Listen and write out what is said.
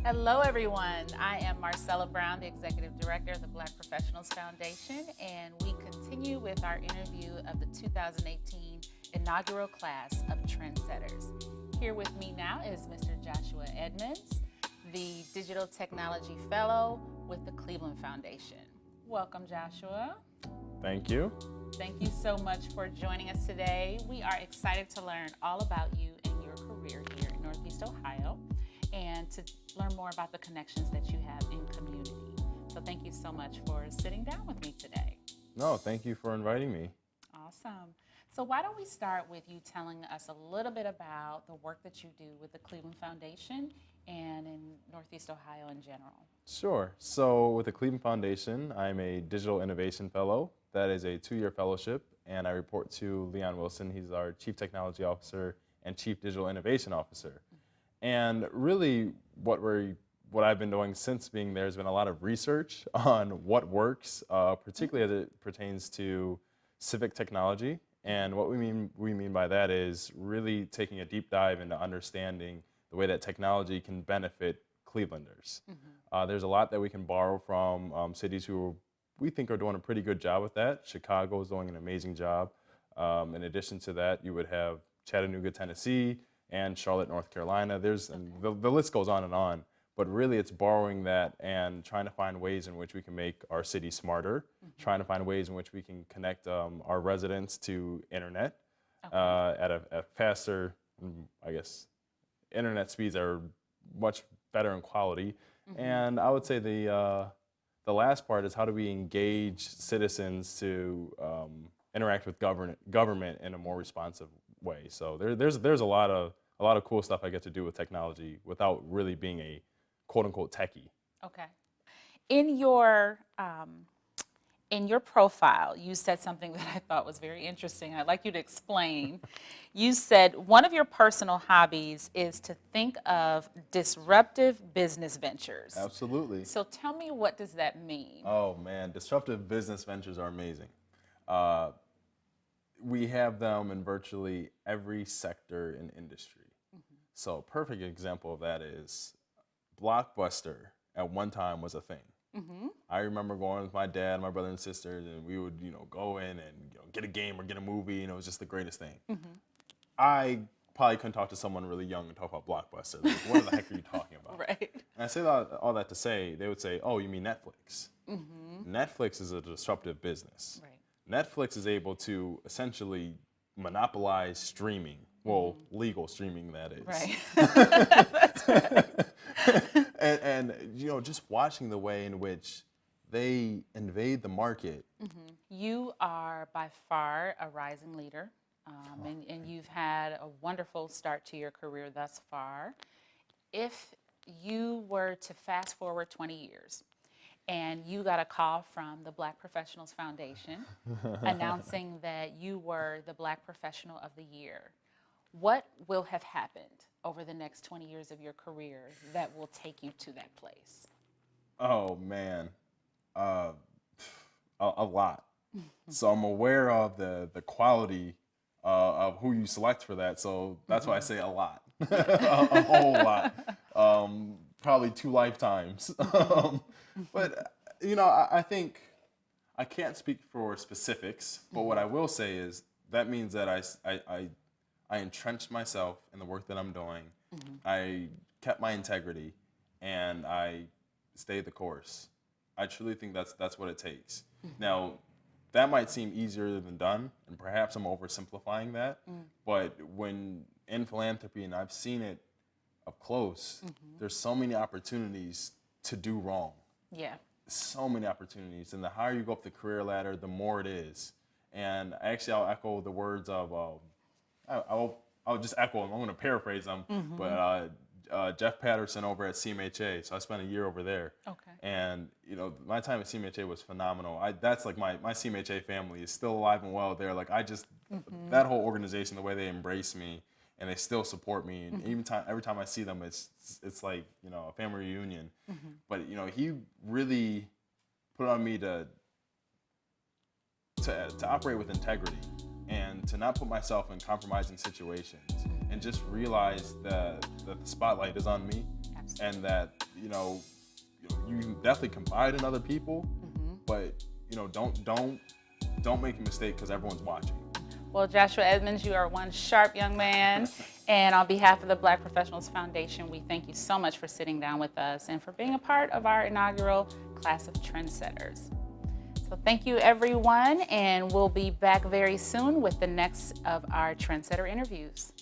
Hello, everyone. I am Marcella Brown, the Executive Director of the Black Professionals Foundation, and we continue with our interview of the 2018 inaugural class of Trendsetters. Here with me now is Mr. Joshua Edmonds, the Digital Technology Fellow with the Cleveland Foundation. Welcome, Joshua. Thank you. Thank you so much for joining us today. We are excited to learn all about you and your career here in Northeast Ohio, and to learn more about the connections that you have in community. So thank you so much for sitting down with me today. No, thank you for inviting me. Awesome. So why don't we start with you telling us a little bit about the work that you do with the Cleveland Foundation and in Northeast Ohio in general. Sure. So with the Cleveland Foundation, I'm a Digital Innovation Fellow. That is a 2-year fellowship, and I report to Leon Wilson. He's our Chief Technology Officer and Chief Digital Innovation Officer. And really what I've been doing since being there has been a lot of research on what works, particularly as it pertains to civic technology. And what we mean by that is really taking a deep dive into understanding the way that technology can benefit Clevelanders. There's a lot that we can borrow from cities who we think are doing a pretty good job with that. Chicago is doing an amazing job. In addition to that, you would have Chattanooga, Tennessee, and Charlotte, North Carolina. And the list goes on, but really it's borrowing that and trying to find ways in which we can make our city smarter, trying to find ways in which we can connect our residents to internet at a faster, I guess, internet speeds that are much better in quality. And I would say the last part is how do we engage citizens to interact with government in a more responsive way. So there's a lot of cool stuff I get to do with technology without really being a quote-unquote techie. Okay. In your profile, you said something that I thought was very interesting. I'd like you to explain. You said one of your personal hobbies is to think of disruptive business ventures. Absolutely. So tell me, what does that mean? Oh man, disruptive business ventures are amazing. We have them in virtually every sector in industry. So a perfect example of that is Blockbuster at one time was a thing. I remember going with my dad, my brother and sisters, and we would, go in and get a game or get a movie, and it was just the greatest thing. I probably couldn't talk to someone really young and talk about Blockbuster. Like, what the heck are you talking about? Right. And I say all that to say, they would say, oh, you mean Netflix? Netflix is a disruptive business. Right. Netflix is able to essentially monopolize streaming. Well, legal streaming, that is. Right. That's right. and just watching the way in which they invade the market. You are by far a rising leader, and you've had a wonderful start to your career thus far. If you were to fast forward 20 years, and you got a call from the Black Professionals Foundation announcing that you were the Black Professional of the Year, what will have happened over the next 20 years of your career that will take you to that place? Oh man, a lot. So I'm aware of the quality of who you select for that. So that's why I say a lot, a whole lot. Probably 2 lifetimes. But I think I can't speak for specifics. But what I will say is that means that I entrenched myself in the work that I'm doing. I kept my integrity, and I stayed the course. I truly think that's what it takes. Now, that might seem easier than done, and perhaps I'm oversimplifying that. But when in philanthropy, and I've seen it up close, there's so many opportunities to do wrong. Yeah. So many opportunities, and the higher you go up the career ladder, the more it is. And actually, I'll echo the words of I'll just echo them. I'm going to paraphrase them, but Jeff Patterson over at CMHA. So I spent a year over there. Okay. And my time at CMHA was phenomenal. That's like my CMHA family is still alive and well there. Like that whole organization, the way they embrace me and they still support me. And every time I see them, it's like a family reunion. But he really put on me to operate with integrity and to not put myself in compromising situations and just realize that the spotlight is on me. and that you can definitely confide in other people, but don't make a mistake because everyone's watching. Well, Joshua Edmonds, you are one sharp young man. And on behalf of the Black Professionals Foundation, we thank you so much for sitting down with us and for being a part of our inaugural class of Trendsetters. So thank you, everyone, and we'll be back very soon with the next of our Trendsetter interviews.